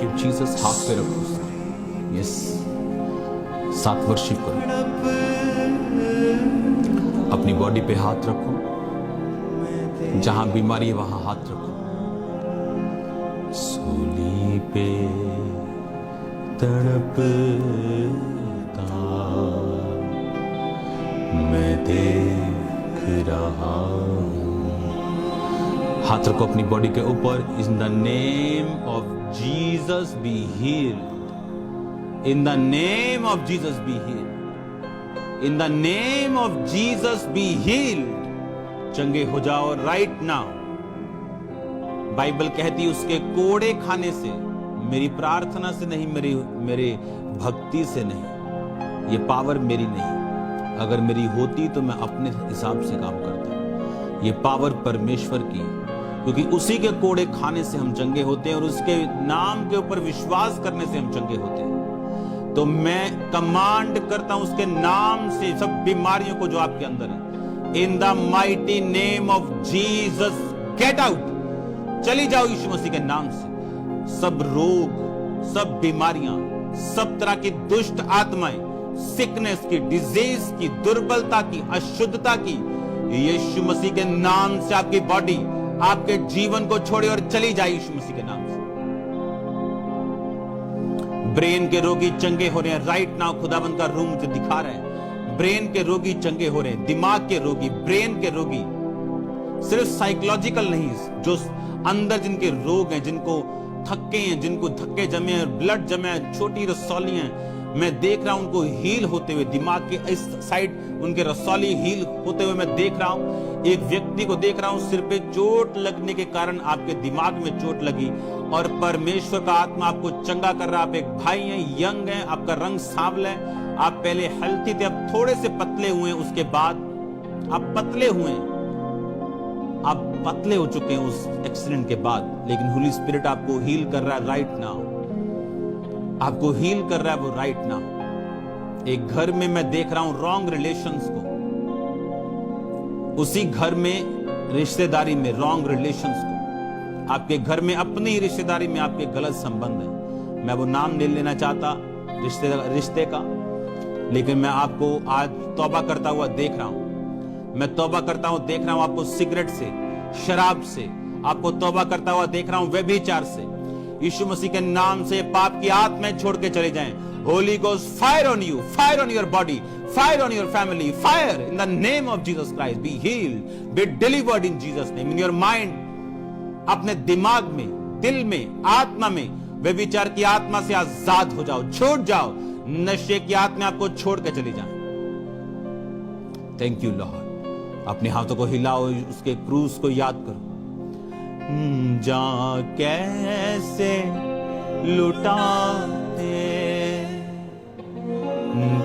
Thank you Jesus. हाथ पे रखो उसको। यस, साथ वर्शिप करो। अपनी बॉडी पे हाथ रखो, जहां बीमारी है वहां हाथ रखो। सूली पे तड़पता मैं देख रहा हूं। हाथ रखो अपनी बॉडी के ऊपर। In the name of Jesus be healed. In the name of Jesus be healed. In the name of Jesus be healed. चंगे हो जाओ राइट नाउ। बाइबल कहती उसके कोड़े खाने से, मेरी प्रार्थना से नहीं, मेरे भक्ति से नहीं, ये पावर मेरी नहीं। अगर मेरी होती तो मैं अपने हिसाब से काम करता। ये पावर परमेश्वर की, क्योंकि उसी के कोड़े खाने से हम चंगे होते हैं और उसके नाम के ऊपर विश्वास करने से हम चंगे होते हैं। तो मैं कमांड करता हूं उसके नाम से सब बीमारियों को जो आपके अंदर है, इन the mighty name of Jesus get out. चली जाओ यीशु मसीह के नाम से। सब रोग, सब बीमारियां, सब तरह की दुष्ट आत्माएं, सिकनेस की, डिजीज की, दुर्बलता की, अशुद्धता की, यीशु मसीह के नाम से आपकी बॉडी, आपके जीवन को छोड़े और चली जाए यीशु मसीह के नाम से। ब्रेन के रोगी चंगे हो रहे हैं राइट नाउ। खुदाबंद का रूम मुझे दिखा रहे हैं। ब्रेन के रोगी चंगे हो रहे हैं, दिमाग के रोगी, ब्रेन के रोगी, सिर्फ साइकोलॉजिकल नहीं, जो अंदर जिनके रोग हैं, जिनको थक्के हैं, जिनको थक्के जमे हैं, ब्लड जमे हैं, छोटी रसौलियां, मैं देख रहा हूं उनको हील होते हुए। दिमाग के इस साइड उनके रसौली हील होते हुए मैं देख रहा हूं। एक व्यक्ति को देख रहा हूं, सिर पे चोट लगने के कारण आपके दिमाग में चोट लगी और परमेश्वर का आत्मा आपको चंगा कर रहा है। आप एक भाई हैं, यंग हैं, आपका रंग सांवला है, आप पहले हेल्थी थे, अब थोड़े से पतले हुए, उसके बाद आप पतले हुए, आप पतले हो चुके हैं उस एक्सीडेंट के बाद, लेकिन होली स्पिरिट आपको हील कर रहा है राइट नाउ। आपको हील कर रहा है वो राइट नाउ। एक घर में मैं देख रहा हूं रॉन्ग रिलेशंस को, उसी घर में रिश्तेदारी में रॉन्ग रिलेशंस को, आपके घर में अपनी ही रिश्तेदारी में आपके गलत संबंध है। मैं वो नाम नहीं लेना चाहता रिश्ते का, लेकिन मैं आपको आज तौबा करता हुआ देख रहा हूं। मैं तौबा करता हूं, देख रहा हूं आपको सिगरेट से, शराब से, आपको तौबा करता हुआ देख रहा हूं व्यभिचार से। यीशु मसीह के नाम से पाप की आत्माएं छोड़ के चले जाएं। Holi ghost fire on you, fire on your body, fire on your family, fire in the name of Jesus Christ. Be healed, be delivered in Jesus name. In your mind, अपने दिमाग में, दिल में, आत्मा में व्यभिचार की आत्मा से आजाद हो जाओ, छूट जाओ। नशे की आत्मा आपको छोड़ के चली जाए। Thank you Lord. अपने हाथों को हिलाओ, उसके क्रूस को याद करो। जा कैसे लुटाते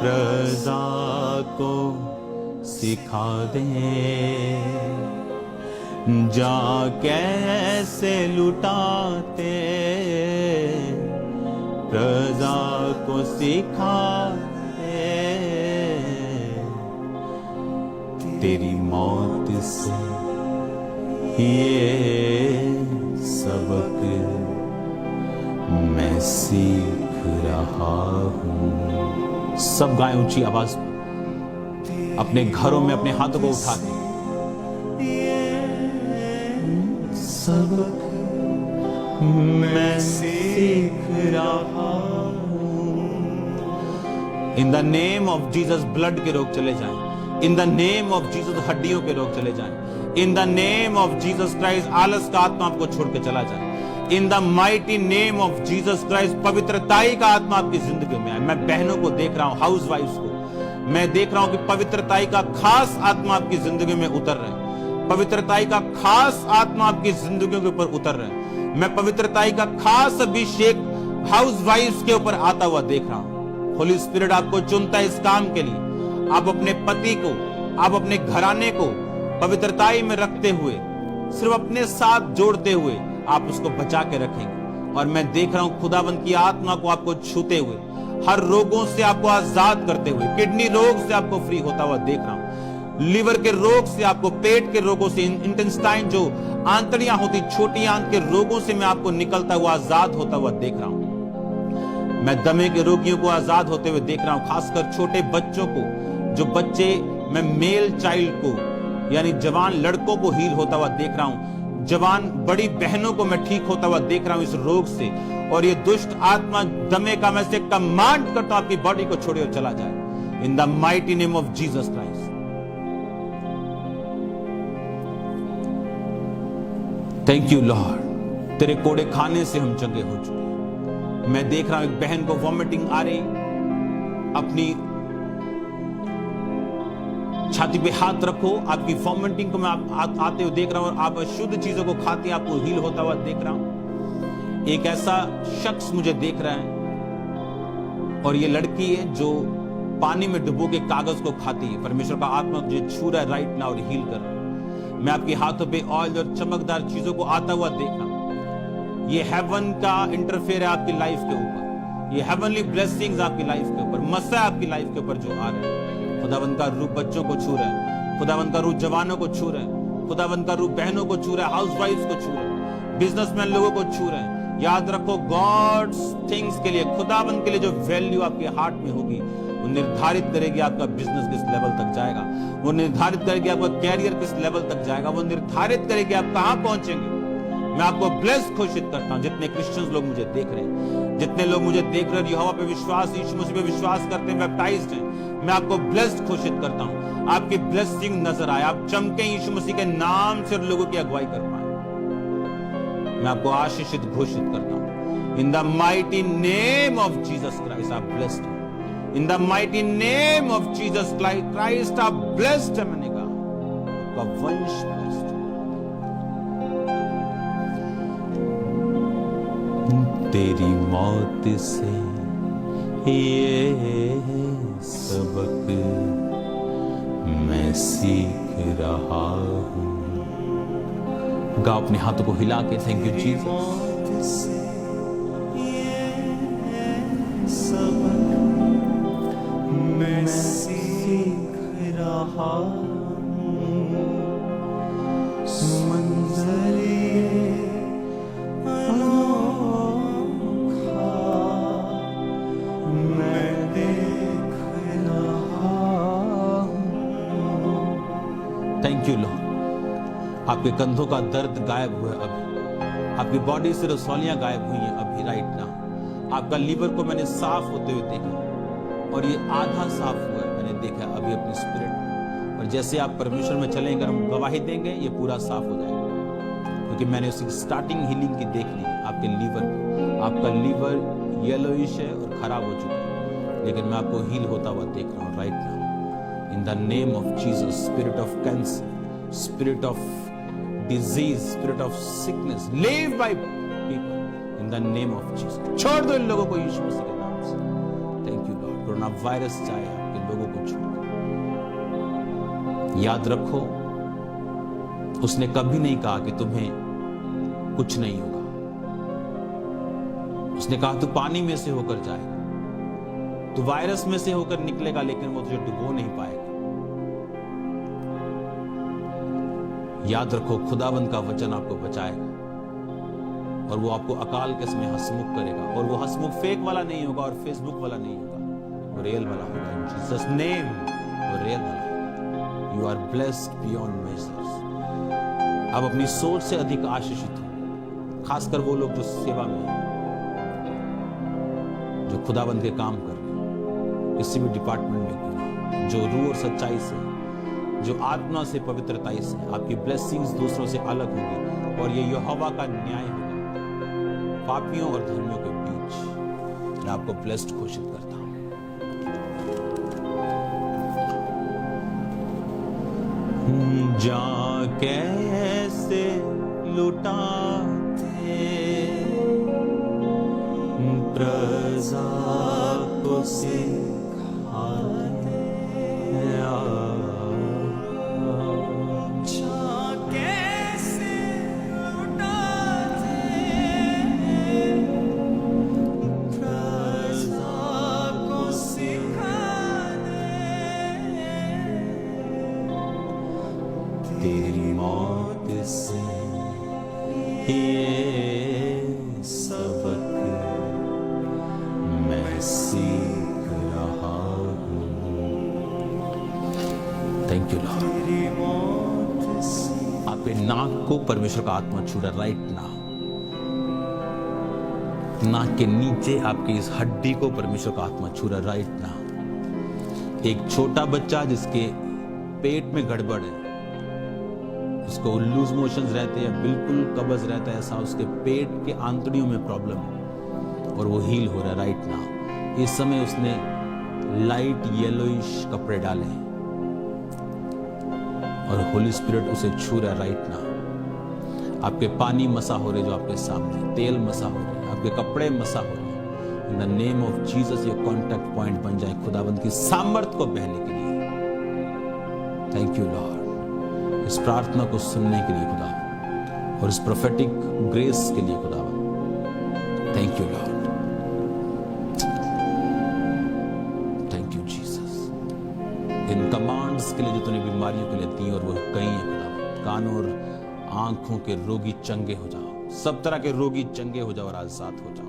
प्रजा को सिखा दे, जा कैसे लुटाते प्रजा को सिखा दे। तेरी मौत से ये सबक मैं सीख रहा हूं। सब गाएं ऊंची आवाज में, अपने घरों में अपने हाथों को उठा के। सबक मैं सीख रहा हूं। In the name of Jesus blood के रोग चले जाएं। In the name of Jesus हड्डियों के रोग चले जाएं। In the name of Jesus Christ आलस का आत्मा आपको छोड़ के चला जाए। In the mighty name of Jesus Christ पवित्रताई का आत्मा आपकी जिंदगी में आए। मैं बहनों को देख रहा हूं, हाउस वाइफ्स को मैं देख रहा हूं कि पवित्रताई का खास आत्मा आपकी जिंदगी में उतर रहा है। पवित्रताई का खास आत्मा आपकी जिंदगी के ऊपर उतर रहा है। मैं पवित्रताई का खास अभिषेक हाउस वाइफ्स के ऊपर आता हुआ देख रहा हूं। होली स्पिरिट आपको चुनता है इस काम के लिए। आप अपने पति को, आप अपने घराने को पवित्रताई में रखते हुए, सिर्फ अपने साथ जोड़ते हुए आप उसको बचा के रखेंगे। और मैं देख रहा हूं खुदाबंद की आत्मा को आपको छूते हुए, हर रोगों से आपको आजाद करते हुए, किडनी रोग से आपको फ्री होता हुआ देख रहा हूं। लीवर के रोग से, आपको पेट के रोगों से, इंटेस्टाइन जो आंतड़ियां होती, छोटी आंत के रोगों से मैं आपको निकलता हुआ, आजाद होता हुआ देख रहा हूं। मैं दमे के रोगियों को आजाद होते हुए देख रहा हूं, खासकर छोटे बच्चों को, जो बच्चे, मैं मेल चाइल्ड को यानी जवान लड़कों को हील होता हुआ देख रहा हूं, जवान बड़ी बहनों को मैं ठीक होता हुआ देख रहा हूं इस रोग से। और ये दुष्ट आत्मा दमे का मैं से कमांड करता हूं, आपकी बॉडी को छोड़े और चला जाए in the mighty name of Jesus Christ. Thank you Lord, तेरे कोड़े खाने से हम चंगे हो चुके। मैं देख रहा हूं एक बहन को वॉमिटिंग आ रही, अपनी छाती पे हाथ रखो, आपकी वॉमिटिंग को मैं आते हुए देख रहा हूं और आप अशुद्ध चीजों को खाते आपको हील होता हुआ देख रहा हूं। एक ऐसा शख्स मुझे देख रहा है और ये लड़की है जो पानी में डुबो के कागज को खाती है। परमेश्वर का आत्मा मुझे छू रहा है राइट नाउ और हील कर रहा है। मैं आपके हाथों पे ऑयल और चमकदार चीजों को आता हुआ देख रहा हूं। ये हेवन का इंटरफेयर है आपकी लाइफ के ऊपर, ये हेवनली ब्लेसिंग्स आपकी लाइफ के ऊपर, मसा आपकी लाइफ के ऊपर जो आ रहा है। खुदावंद का रूप बच्चों को छू रहा है, खुदावंद का रूप जवानों को छू रहा है, खुदावंद का रूप बहनों को छू रहा है, हाउसवाइफ्स को छू रहा है, बिजनेसमैन लोगों को छू रहा है। याद रखो, गॉड्स थिंग्स के लिए, खुदावंद के लिए जो वैल्यू आपके हार्ट में होगी वो निर्धारित करेगी आपका बिजनेस किस लेवल तक जाएगा, वो निर्धारित करेगी आपका कैरियर किस लेवल तक जाएगा, वो निर्धारित करेगी आप कहां पहुंचेंगे। मैं आपको ब्लेस घोषित करता हूं। जितने क्रिश्चियंस लोग मुझे देख रहे हैं, जितने लोग मुझे देख रहे हैं, यहोवा पे विश्वास, यीशु मसीह पे विश्वास करते हैं, बैप्टाइज्ड हैं, मैं आपको ब्लेस्ड घोषित करता हूं। आपकी ब्लेसिंग नजर आए, आप चमके यीशु मसीह के नाम से लोगों की अगुवाई कर पाए। मैं आपको आशीषित घोषित करता हूं। In the mighty name of Jesus Christ आप ब्लेस्ड हैं। इन the mighty name of Jesus Christ आप ब्लेस्ड है। मैंने कहा आपका वंश ब्लेस्ड। तेरी मौत से ये सबक मैं सीख रहा हूं। गाओ अपने हाथों को हिला के, थैंक यू जीसस। मैं सीख रहा हूं, मंजर ये अनोखा मैं देख रहा हूं। Thank you Lord. आपके कंधों का दर्द गायब हुआ अभी, आपकी बॉडी से रसौलियां गायब हुई हैं अभी राइट नाउ। आपका लीवर को मैंने साफ होते हुए देखा और ये आधा साफ हुआ है, मैंने देखा अभी अपनी स्पिरिट में। और जैसे आप परमेश्वर में चलेंगे, हम गवाही देंगे, ये पूरा साफ हो जाएगा, क्योंकि मैंने उसकी स्टार्टिंग हीलिंग की देख ली है आपके लीवर में। आपका लीवर येलोइश है और खराब हो चुका है, लेकिन मैं आपको हील होता हुआ देख रहा हूँ right now in the name of Jesus. Spirit of cancer, spirit of disease, spirit of sickness, leave by people in the name of Jesus. छोड़ दो इन लोगों को यीशु मसीह के नाम से। Thank you Lord. Corona virus चाहे आपके लोगों को छोड़। याद रखो, उसने कभी नहीं कहा कि तुम्हें कुछ नहीं होगा। उसने कहा तू पानी में से होकर जाएगा, तू वायरस में से होकर निकलेगा, लेकिन वो तुझे डुबो नहीं पाएगा। याद रखो, खुदाबंद का वचन आपको बचाएगा और वो आपको अकाल के समय हंसमुख करेगा। और वो हंसमुख फेक वाला नहीं होगा और फेसबुक वाला नहीं होगा, वो रियल वाला होगा। इन जीसस नेम वो रियल वाला होगा। You are blessed beyond measures. अब अपनी सोच से अधिक आशीषित हो, खासकर वो लोग जो सेवा में हैं, जो खुदाबंद के काम कर रहे हैं, किसी भी डिपार्टमेंट में क्यों ना, जो रूह और सच्चाई से, जो आत्मा से, पवित्रताई से, आपकी ब्लेसिंग्स दूसरों से अलग होगी और ये यहोवा का न्याय होगा पापियों और धर्मियों के बीच। मैं आपको ब्लेस्ड घोषित करता हूं। जा कैसे लुटाते प्रजा को सिखाते, जा कैसे लुटाते प्रजा को सिखाते, मौत से ये सबक मैं सीख रहा हूँ। Thank you Lord. तेरी मौत से आपके नाक को परमेश्वर का आत्मा छू रहा राइट नाउ। नाक के नीचे आपकी इस हड्डी को परमेश्वर का आत्मा छू रहा राइट नाउ। एक छोटा बच्चा जिसके पेट में गड़बड़ है, उसको लूज मोशंस रहते हैं, बिल्कुल कब्ज रहता है, ऐसा उसके पेट के आंतड़ियों में प्रॉब्लम है और वो हील हो रहा है राइट नाउ। इस समय उसने लाइट येलोइश कपड़े डाले हैं और होली स्पिरिट उसे छू रहा है राइट नाउ। आपके पानी मसा हो रहे जो आपके सामने, तेल मसा हो रहे, आपके कपड़े मसा हो रहे। इन द नेम ऑफ जीसस ये कॉन्टैक्ट पॉइंट बन जाए खुदाबंद की सामर्थ को बहने के लिए। थैंक यू लॉर्ड, इस प्रार्थना को सुनने के लिए खुदा और इस प्रोफेटिक ग्रेस के लिए खुदाबंद। Thank you Lord, thank you Jesus. In commands के लिए जो तूने बीमारियों के लिए दी और वो गई है खुदाबंद। कानों और आंखों के रोगी चंगे हो जाओ, सब तरह के रोगी चंगे हो जाओ और आजाद हो जाओ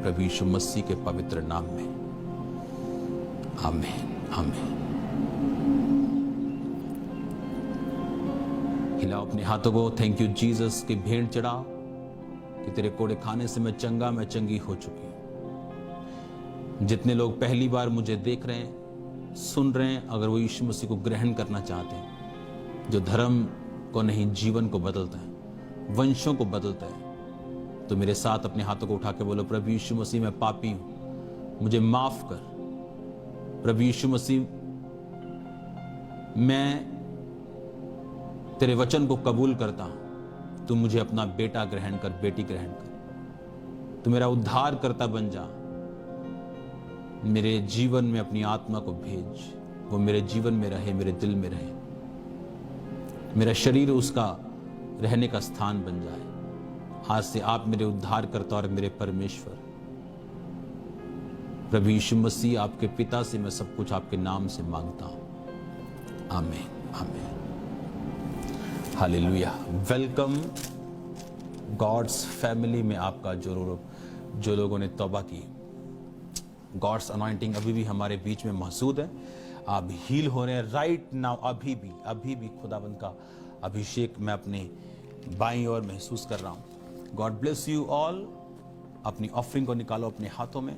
प्रभु यीशु मसीह के पवित्र नाम में। आमीन आमीन। हिलाओ अपने हाथों को। थैंक यू जीसस की भेंट चढ़ाओ कि तेरे कोड़े खाने से मैं चंगा, मैं चंगी हो चुकी हूं। जितने लोग पहली बार मुझे देख रहे हैं, सुन रहे हैं, अगर वो यीशु मसीह को ग्रहण करना चाहते हैं, जो धर्म को नहीं जीवन को बदलता है, वंशों को बदलता है, तो मेरे साथ अपने हाथों को उठा के बोलो, प्रभु यीशु मसीह मैं पापी हूं, मुझे माफ कर। प्रभु यीशु मसीह मैं तेरे वचन को कबूल करता हूं, तू मुझे अपना बेटा ग्रहण कर, बेटी ग्रहण कर, तू मेरा उद्धार करता बन जा, मेरे जीवन में अपनी आत्मा को भेज, वो मेरे जीवन में रहे, मेरे दिल में रहे, मेरा शरीर उसका रहने का स्थान बन जाए। आज से आप मेरे उद्धार करता और मेरे परमेश्वर। प्रभु यीशु मसीह आपके पिता से मैं सब कुछ आपके नाम से मांगता हूं। आमीन आमीन। हालेलुया। वेलकम गॉड्स फैमिली में आपका जो लोगों ने तौबा की। गॉड्स अनॉइंटिंग अभी भी हमारे बीच में मौजूद है। आप हील हो रहे हैं राइट नाउ। अभी भी खुदाबंद का अभिषेक मैं अपने बाईं ओर महसूस कर रहा हूं। God bless you all. अपनी ऑफरिंग को निकालो अपने हाथों में।